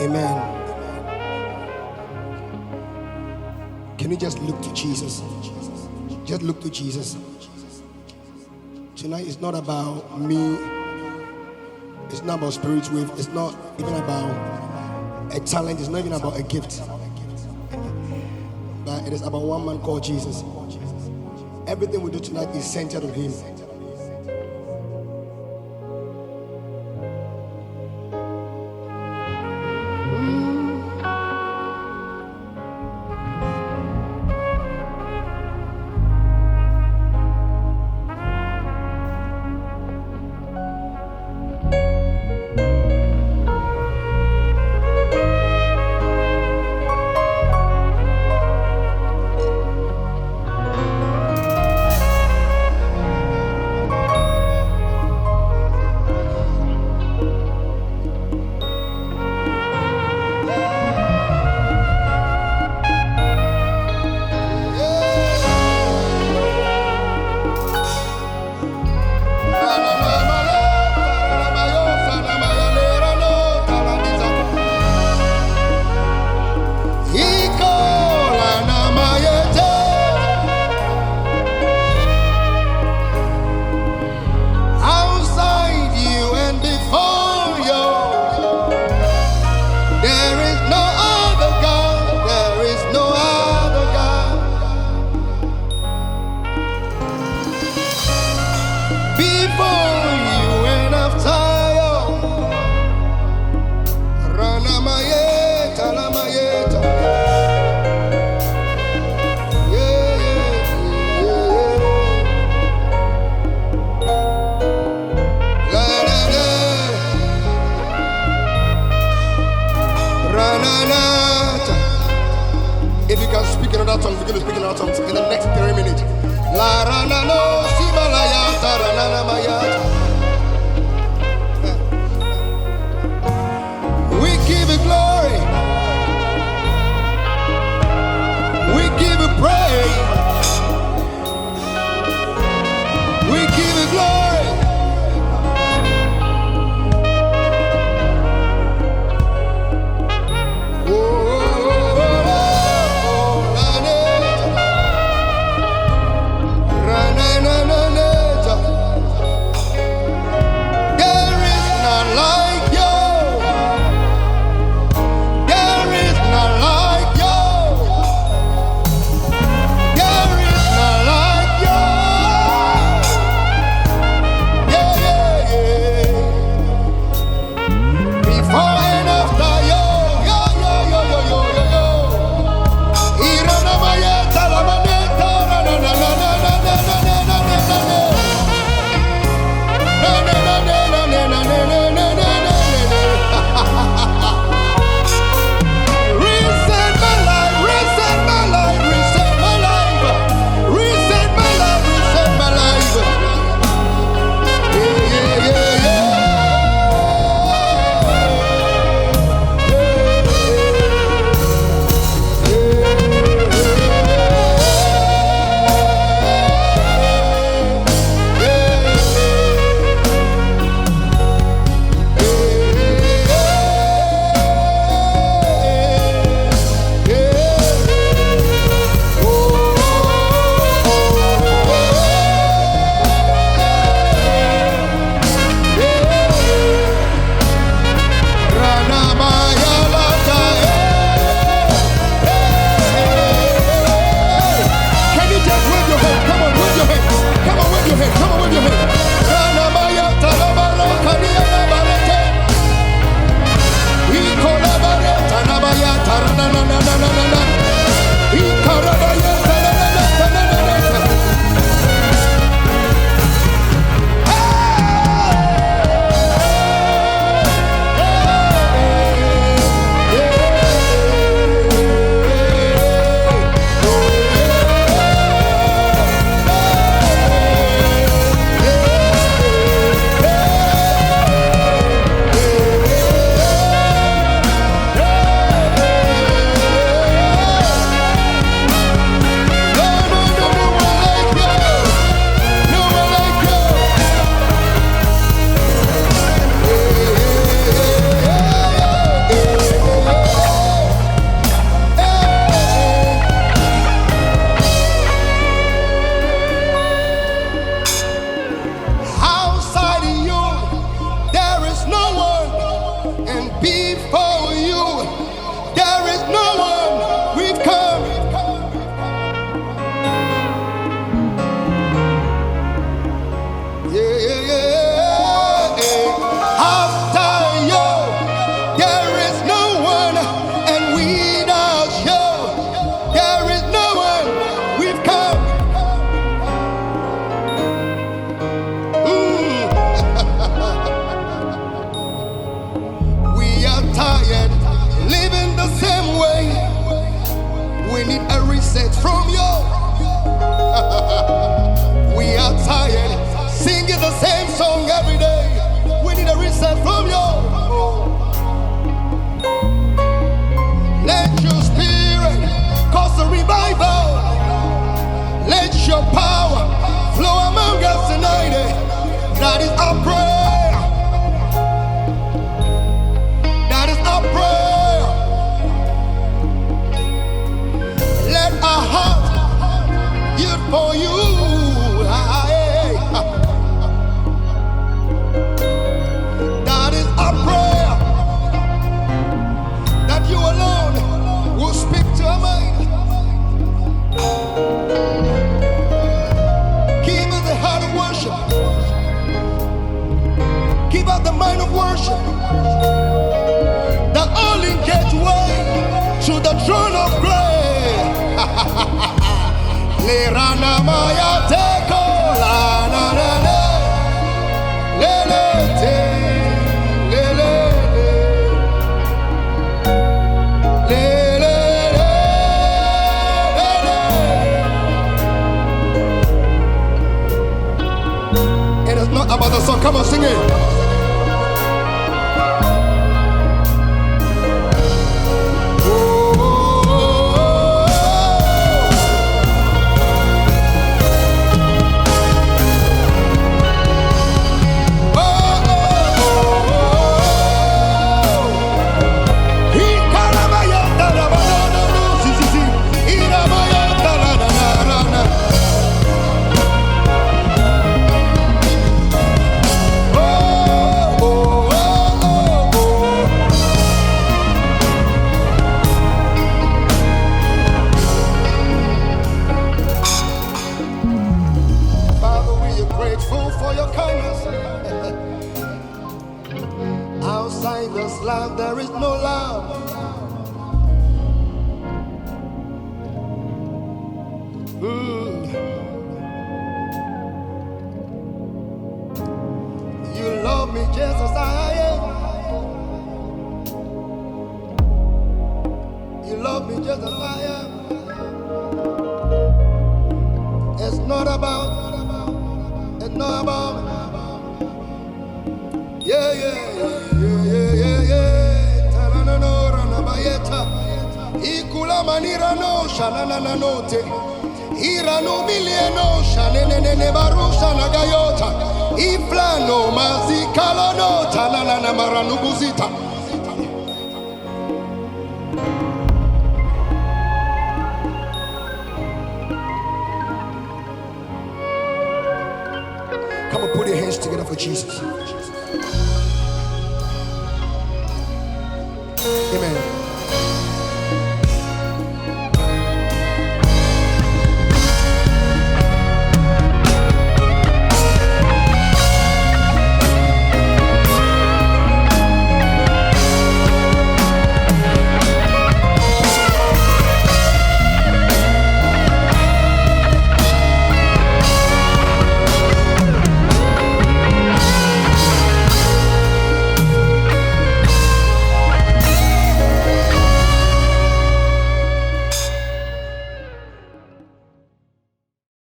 Amen. Can you just look to Jesus? Just look to Jesus. Tonight is not about me. It's not about spiritual wave. It's not even about a talent. It's not even about a gift. But it is about one man called Jesus. Everything we do tonight is centered on him. If you can speak in another tongue, begin to speak in another tongue in the next 3 minutes. La rana no sibalayata rana mayata. We give you glory. We give you praise. We give you glory. and before you there is no one. We've come. Yeah, yeah, yeah, yeah. After you there is no one, and without you there is no one. We've come. We are tired living the same way. We need a reset from you. We are tired singing the same song every day. We need a reset from you. Let your spirit cause a revival. Let your power flow among us tonight. That is our prayer. That is our prayer. Let our heart yield for you. That is our prayer. That you alone will speak to our mind. Give us the heart of worship. Give us the mind of worship. The only gateway to the throne of grace. Lerana maya teko la na na na. Le le te le le le le le le. It is not about the song. Come on, sing it. For your kindness. Outside this love there is no love. You love me just as I am. You love me just as I am. It's not about. No, about yeah, yeah, yeah, yeah, yeah, yeah. Talana no rana bayeta. Ikula manira no shanana na note. Irano milieno shanene barusha na gayota. Iflano mazikala no talana na maranu buzita. Come on, put your hands together for Jesus.